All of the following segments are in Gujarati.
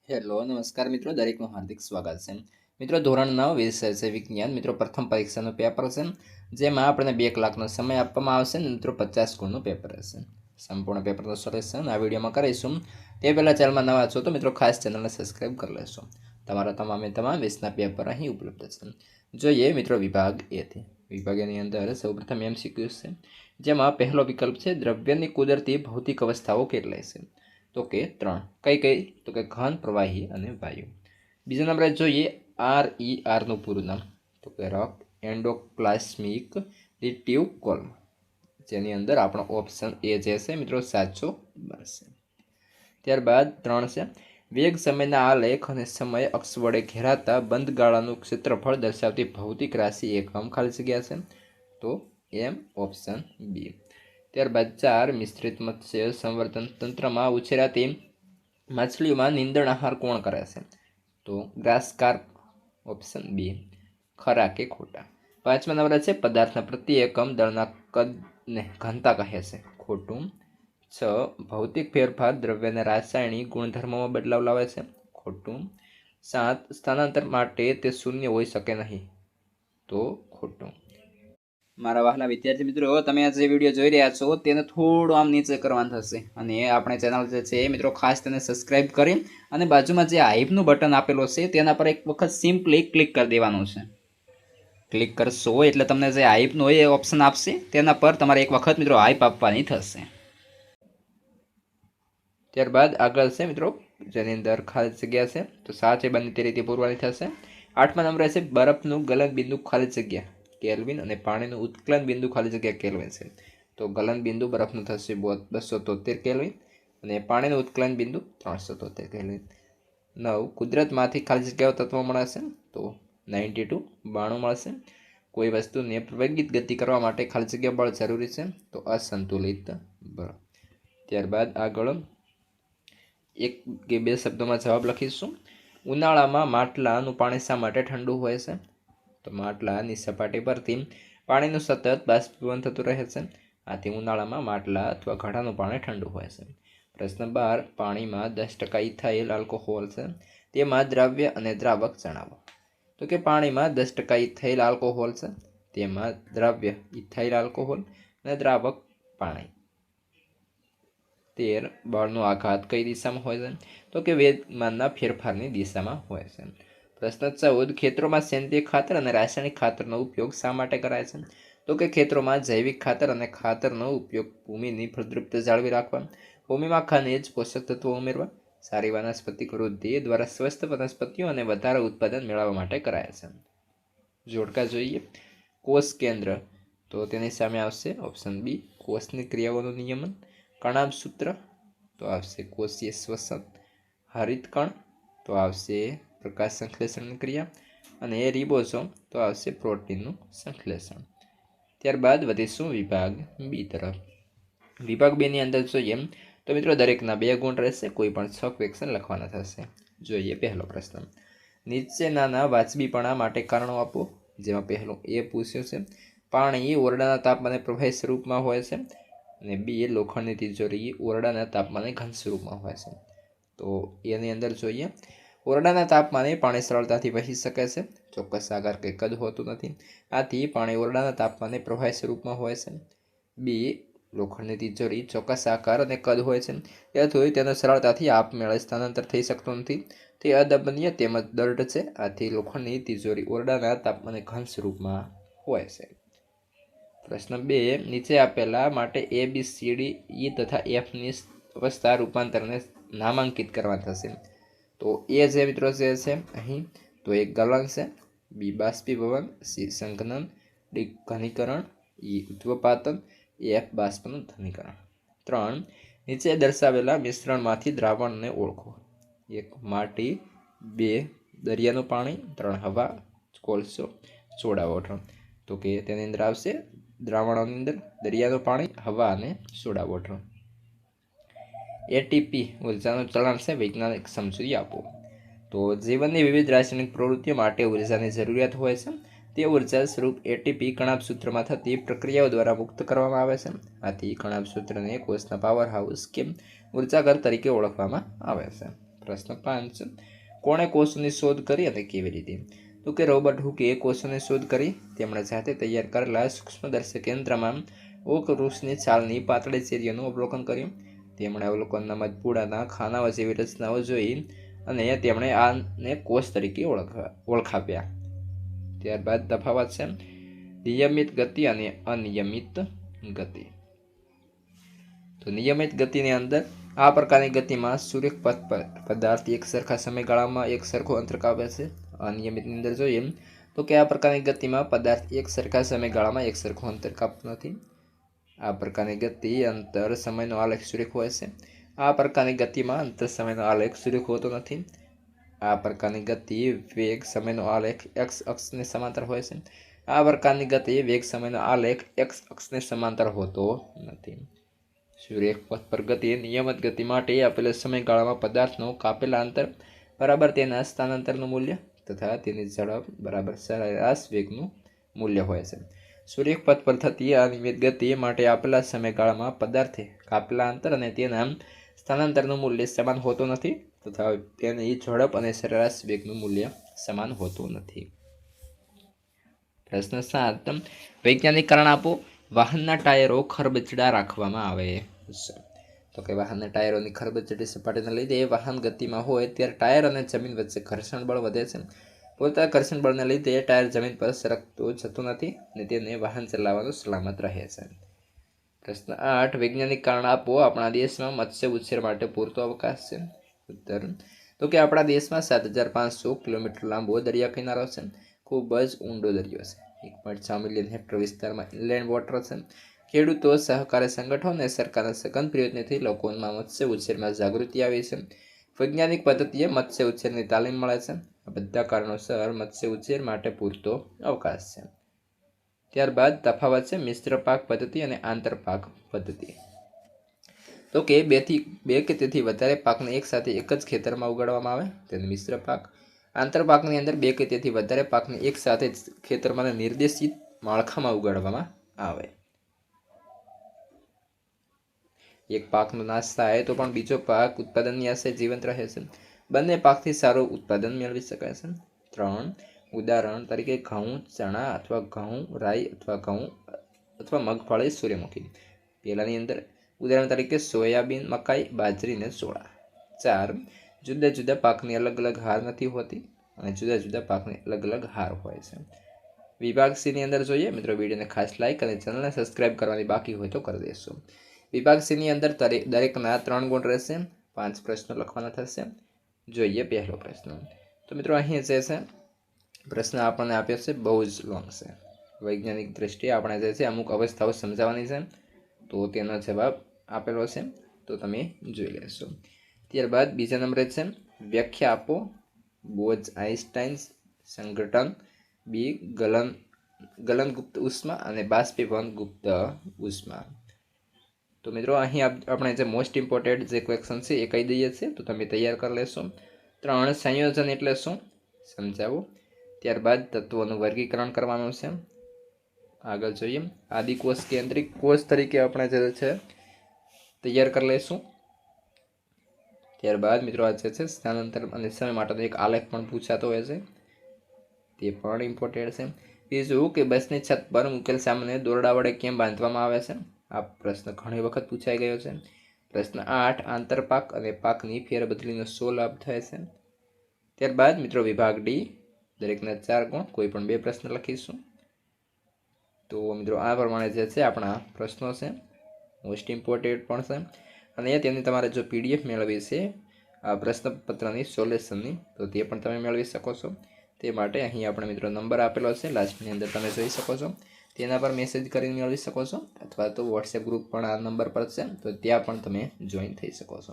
હેલો નમસ્કાર મિત્રો, દરેકનું હાર્દિક સ્વાગત છે. મિત્રો ધોરણ 9 વિષય છે વિજ્ઞાન. મિત્રો પ્રથમ પરીક્ષાનું પેપર છે, જેમાં આપણને 2 કલાકનો સમય આપવામાં આવશે અને મિત્રો 50 ગુણનું પેપર હશે. સંપૂર્ણ પેપરનું સોલ્યુશન આ વિડીયોમાં કરીશું. તે પહેલાં ચેનલમાં નવા છો તો મિત્રો ખાસ ચેનલને સબસ્ક્રાઈબ કરી લેશો. તમારા તમામ 20ના પેપર અહીં ઉપલબ્ધ છે. જોઈએ મિત્રો વિભાગ એથી. વિભાગ એની અંદર સૌપ્રથમ MCQ છે, જેમાં પહેલો વિકલ્પ છે દ્રવ્યની કુદરતી ભૌતિક અવસ્થાઓ કેટલી છે? તો કે 3. કઈ તો કે ઘન, પ્રવાહી અને વાયુ. બીજા નંબરે જોઈએ RERનું પૂરું નામ, તો કે રોક એન્ડોપ્લાસ્મિક રિટ્રીવ કોલ્મ, જેની અંદર આપણો ઓપ્શન એ જે છે મિત્રો સાચો બનશે. ત્યારબાદ 3 છે વેગ સમયના આલેખ અને સમય અક્ષ વડે ઘેરાતા બંધ ગાળાનું ક્ષેત્રફળ દર્શાવતી ભૌતિક રાશિ એકમ ખાલી જગ્યા છે, તો એમ ઓપ્શન બી. ત્યારબાદ 4 મિશ્રિત મત્સ્ય સંવર્ધન તંત્રમાં ઉછેરાતી માછલીઓમાં નીંદણ આહાર કોણ કરે છે? તો ગ્રાસ કાર્પ, ઓપ્શન બી. ખરા કે ખોટા? 5મા નંબર છે પદાર્થના પ્રતિ એકમ દળના કદને ઘનતા કહે છે, ખોટું. 6 ભૌતિક ફેરફાર દ્રવ્યના રાસાયણિક ગુણધર્મોમાં બદલાવ લાવે છે, ખોટું. 7 સ્થાનાંતર માટે તે શૂન્ય હોઈ શકે નહીં, તો ખોટું. મારા વહાલા વિદ્યાર્થી મિત્રો, તમે આ જે વિડીયો જોઈ રહ્યા છો તેને થોડું આમ નીચે કરવાનું થશે, અને આપણે ચેનલ જે છે મિત્રો ખાસ તેને સબસ્ક્રાઈબ કરી અને બાજુમાં જે હાઈપનું બટન આપેલું છે તેના પર એક વખત સિમ્પલી ક્લિક કરી દેવાનું છે. ક્લિક કરશો એટલે તમને જે હાઈપનું હોય એ ઓપ્શન આપશે, તેના પર તમારે એક વખત મિત્રો હાઈપ આપવાની થશે. ત્યારબાદ આગળ છે મિત્રો જેની અંદર ખાલી જગ્યા છે, તો સાચે બની તે રીતે પૂરવાની થશે. 8મા નંબરે છે બરફનું ગલન બિંદુ ખાલી જગ્યા કેલ્વિન અને પાણીનું ઉત્કલન બિંદુ ખાલી જગ્યા કેલ્વિન છે, તો ગલન બિંદુ બરફનું થશે 273 કેલ્વિન અને પાણીનું ઉત્કલન બિંદુ 373 કેલ્વિન. 9 કુદરતમાંથી ખાલી જગ્યાઓ તત્વો મળે છે, તો 92 મળશે. કોઈ વસ્તુને પ્રવેગિત ગતિ કરવા માટે ખાલી જગ્યા બળ જરૂરી છે, તો અસંતુલિત બળ. ત્યારબાદ આગળ 1 કે 2 શબ્દોમાં જવાબ લખીશું. ઉનાળામાં માટલાનું પાણી શા માટે ઠંડુ હોય છે? તો માટલાની સપાટી પરથી પાણીનું સતત બાષ્પીભવન થતું રહે છે, આથી ઉનાળામાં માટલા અથવા ઘડાનું પાણી ઠંડુ હોય છે. પ્રશ્ન 12 પાણીમાં 10% ઇથાઇલ આલ્કોહોલ છે, તેમાં દ્રવ્ય અને દ્રાવક જણાવો. તો કે પાણીમાં 10% ઇથાઇલ આલ્કોહોલ છે, તેમાં દ્રવ્ય ઇથાઇલ આલ્કોહોલ અને દ્રાવક પાણી. 13 બળનો આઘાત કઈ દિશામાં હોય છે? તો કે વેગમાનના ફેરફારની દિશામાં હોય છે. પ્રશ્ન 14 ખેતરોમાં સેન્દ્રિય ખાતર અને રાસાયણિક ખાતરનો ઉપયોગ શા માટે કરાય છે? તો કે ખેતરોમાં જૈવિક ખાતર અને ખાતરનો ઉપયોગ ભૂમિની ફળદ્રુપતા જાળવી રાખવા, ભૂમિમાં ખનિજ પોષક તત્વો ઉમેરવા, સારી વનસ્પતિ વૃદ્ધિ દ્વારા સ્વસ્થ વનસ્પતિઓ અને વધારે ઉત્પાદન મેળવવા માટે કરાય છે. જોડકા જોઈએ. કોષ કેન્દ્ર, તો તેની સામે આવશે ઓપ્શન બી કોષની ક્રિયાઓનું નિયમન. કણાભ સૂત્ર, તો આવશે કોષીય શ્વસન. હરિતકણ, તો આવશે પ્રકાશ સંશ્લેષણની ક્રિયા. અને રિબોસોમ, તો આવશે પ્રોટીનનું સંશ્લેષણ. ત્યારબાદ વધીશું વિભાગ બી તરફ. વિભાગ 2ની અંદર જોઈએ તો મિત્રો દરેકના 2 ગુણ રહેશે, કોઈ પણ 6 ક્વેશ્ચન લખવાના થશે. જોઈએ પહેલો પ્રશ્ન. નીચેનાના વાજબીપણા માટે કારણો આપો. જેમાં પહેલું એ પૂછ્યું છે પાણી ઓરડાના તાપમાને પ્રવાહી સ્વરૂપમાં હોય છે, અને બી લોખંડની તિજોરી ઓરડાના તાપમાને ઘન સ્વરૂપમાં હોય છે. તો એની અંદર જોઈએ ઓરડાના તાપમાને પાણી સરળતાથી વહી શકે છે, ચોક્કસ આકાર કે કદ હોતું નથી, આથી પાણી ઓરડાના તાપમાને પ્રવાહી સ્વરૂપમાં હોય છે. બી લોખંડની તિજોરી ચોક્કસ આકાર અને કદ હોય છે, તેથી તેનો સરળતાથી આપમેળે સ્થાનાંતર થઈ શકતો નથી, તે અદબનીય તેમજ દૃઢ છે, આથી લોખંડની તિજોરી ઓરડાના તાપમાને ઘન સ્વરૂપમાં હોય છે. પ્રશ્ન 2 નીચે આપેલા માટે A, B, C, D, E તથા Fની અવસ્થા રૂપાંતરને નામાંકિત કરવા થશે. તો એ જે મિત્રો જે છે અહીં તો એક ગલન છે, બી બાષ્પીભવન, સી સંઘનન, ડી ઘનીકરણ, ઈ ઉદ્વપાતન, એફ બાષ્પનું ઘનીકરણ. 3 નીચે દર્શાવેલા મિશ્રણમાંથી દ્રાવણને ઓળખો. 1 માટી, 2 દરિયાનું પાણી, 3 હવા, કોલસો, સોડા વોટર. તો કે તેની અંદર આવશે દ્રાવણોની અંદર દરિયાનું પાણી, હવા અને સોડા વોટર. એટીપી ઉર્જાનું ચલણ છે, વૈજ્ઞાનિક સમજૂતી આપો. તો જીવનની વિવિધ રાસાયણિક પ્રવૃત્તિઓ માટે ઉર્જાની જરૂરિયાત હોય છે, તે ઉર્જા સ્વરૂપ એટીપી કણાભ સૂત્રમાં થતી પ્રક્રિયાઓ દ્વારા મુક્ત કરવામાં આવે છે, આથી કણાભ સૂત્રને કોષના પાવર હાઉસ કે ઉર્જાઘર તરીકે ઓળખવામાં આવે છે. પ્રશ્ન 5, કોણે કોષોની શોધ કરી અને કેવી રીતે? તો કે રોબર્ટ હુકે કોષોની શોધ કરી. તેમણે જાતે તૈયાર કરેલા સૂક્ષ્મદર્શક યંત્રમાં ઓક વૃક્ષની છાલની પાતળી ચેરીઓનું અવલોકન કર્યું. તેમણે અવલોકનના મધપૂડાના ખાનાઓ જેવી રચનાઓ જોઈ અને તેમણે આને કોષ તરીકે ઓળખાવ્યા. ત્યારબાદ તફાવત છે નિયમિત ગતિ અને અનિયમિત ગતિ. તો નિયમિત ગતિની અંદર આ પ્રકારની ગતિમાં સૂર્યપથ પર પદાર્થ એક સરખા સમયગાળામાં એક સરખું અંતર કાપે છે. અનિયમિતની અંદર જોઈએ તો કે આ પ્રકારની ગતિમાં પદાર્થ એક સરખા સમયગાળામાં એક સરખું અંતર કાપતું નથી. આ પ્રકારની ગતિ અંતર સમયનો આલેખ સૂર્યક હોય છે. આ પ્રકારની ગતિમાં અંતર સમયનો આલેખ સૂર્યક હોતો નથી. આ પ્રકારની ગતિ વેગ સમયનો આલેખ એક્સ અક્ષને સમાંતર હોય છે. આ પ્રકારની ગતિ વેગ સમયનો આલેખ એક્સ અક્ષને સમાંતર હોતો નથી. સૂર્યક પથ પર ગતિ નિયમિત ગતિ માટે આપેલા સમયગાળામાં પદાર્થનું કાપેલા અંતર બરાબર તેના સ્થાનાંતરનું મૂલ્ય તથા તેની ઝડપ બરાબર સરેરાશ વેગનું મૂલ્ય હોય છે. સૂર્યક પથ પર થતી અનિયમિત ગતિ માટે આપેલા સમયગાળામાં પદાર્થે કાપેલા અંતર અને તેના સ્થાનાંતરનું મૂલ્ય સમાન હોતું નથી તથા તેની ઝડપ અને સરેરાશ વેગનું મૂલ્ય સમાન હોતું નથી. પ્રશ્ન 7, વૈજ્ઞાનિક કારણ આપો. વાહનના ટાયરો ખરબચડા રાખવામાં આવે છે. તો કે વાહનના ટાયરોની ખરબચડી સપાટીને લીધે વાહન ગતિમાં હોય ત્યારે ટાયર અને જમીન વચ્ચે ઘર્ષણ બળ વધે છે. પૂરતા ઘર્ષણ બળને લીધે ટાયર જમીન પર સરકતું જતું નથી અને તેને વાહન ચલાવવાનું સલામત રહે છે. પ્રશ્ન 8, વૈજ્ઞાનિક કારણ આપો. આપણા દેશમાં મત્સ્ય ઉછેર માટે પૂરતો અવકાશ છે. ઉત્તર, તો કે આપણા દેશમાં 7,500 કિલોમીટર લાંબો દરિયા કિનારો છે. ખૂબ જ ઊંડો દરિયો છે. 1.6 મિલિયન હેક્ટર વિસ્તારમાં ઇનલેન્ડ વોટર છે. ખેડૂતો, સહકારી સંગઠનો અને સરકારના સઘન પ્રયત્નથી લોકોમાં મત્સ્ય ઉછેરમાં જાગૃતિ આવી છે. વૈજ્ઞાનિક પદ્ધતિએ મત્સ્ય ઉછેરની તાલીમ મળે છે. આ બધા કારણોસર મત્સ્ય ઉછેર માટે પૂરતો અવકાશ છે. ત્યારબાદ તફાવત છે મિશ્ર પાક પદ્ધતિ અને આંતરપાક પદ્ધતિ. તો કે બે કે તેથી વધારે પાકને એકસાથે એક જ ખેતરમાં ઉગાડવામાં આવે તેને મિશ્ર પાક. આંતરપાકની અંદર બે કે તેથી વધારે પાકને એક સાથે જ ખેતરમાં નિર્દેશિત માળખામાં ઉગાડવામાં આવે. એક પાકનો નાશ થાય તો પણ બીજો પાક ઉત્પાદનની આશા જીવંત રહે છે. બંને પાકથી સારું ઉત્પાદન મેળવી શકાય છે. 3, ઉદાહરણ તરીકે ઘઉં, ચણા અથવા ઘઉં, રાઈ અથવા ઘઉં અથવા મગફળી, સૂર્યમુખી. પહેલાની અંદર ઉદાહરણ તરીકે સોયાબીન, મકાઈ, બાજરી અને ચોળા. 4, જુદા જુદા પાકની અલગ અલગ હાર નથી હોતી અને જુદા જુદા પાકની અલગ અલગ હાર હોય છે. વિભાગ C ની અંદર જોઈએ મિત્રો, વિડીયોને ખાસ લાઇક અને ચેનલને સબસ્ક્રાઇબ કરવાની બાકી હોય તો કરી દેશો. વિભાગ C ની અંદર દરેકના 3 ગુણ રહેશે. 5 પ્રશ્નો લખવાના થશે. જોઈએ પહેલો પ્રશ્ન. તો મિત્રો અહીં જે છે પ્રશ્ન આપણને આપ્યો છે બહુ જ લોંગ છે. વૈજ્ઞાનિક દ્રષ્ટિએ આપણે જે છે અમુક અવસ્થાઓ સમજાવવાની છે તો તેનો જવાબ આપેલો છે તો તમે જોઈ લેશો. ત્યારબાદ બીજા નંબરે છે વ્યાખ્યા આપો. બોઝ આઇન્સ્ટાઇન સંઘટન, બી ગલનગુપ્ત ઉષ્મા અને બાષ્પીભવન ગુપ્ત ઉષ્મા. તો મિત્રો અહીં આપણે જે મોસ્ટ ઇમ્પોર્ટન્ટ જે ક્વેશ્ચન છે એ કહી દઈએ છીએ તો તમે તૈયાર કરી લેશો. 3, સંયોજન એટલે શું સમજાવો. ત્યારબાદ તત્વોનું વર્ગીકરણ કરવાનું છે. આગળ જોઈએ આદિકોષ કેન્દ્રિક કોષ તરીકે આપણે જે છે તૈયાર કરી લઈશું. ત્યારબાદ મિત્રો આ જે છે સ્થાનાંતર અને સમય માટેનો એક આલેખ પણ પૂછાતો હોય છે તે પણ ઇમ્પોર્ટન્ટ છે. બીજું કે બસની છત પર મૂકેલ સામાનને દોરડા વડે કેમ બાંધવામાં આવે છે. આ પ્રશ્ન ઘણી વખત પૂછાઈ ગયો છે. પ્રશ્ન 8, આંતરપાક અને પાકની ફેરબદલીનો શો લાભ થાય છે. ત્યારબાદ મિત્રો વિભાગ D, દરેકના 4 ગુણ, કોઈ પણ 2 પ્રશ્ન લખીશું. તો મિત્રો આ પ્રમાણે જે છે આપણા પ્રશ્નો છે, મોસ્ટ ઇમ્પોર્ટન્ટ પણ છે અને તેની તમારે જો PDF મેળવી છે આ પ્રશ્નપત્રની સોલ્યુશનની તો તે પણ તમે મેળવી શકો છો. તે માટે અહીં આપણે મિત્રો નંબર આપેલો છે લાસ્ટની અંદર તમે જોઈ શકો છો. તેના પર મેસેજ કરીને મેળવી શકો છો અથવા તો વોટ્સએપ ગ્રુપ પણ આ નંબર પર છે તો ત્યાં પણ તમે જોઈન થઈ શકો છો.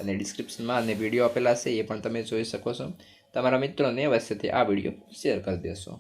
અને ડિસ્ક્રિપ્શનમાં અને વિડીયો આપેલા છે એ પણ તમે જોઈ શકો છો. તમારા મિત્રોને અવશ્યથી આ વિડીયો શેર કરી દેશો.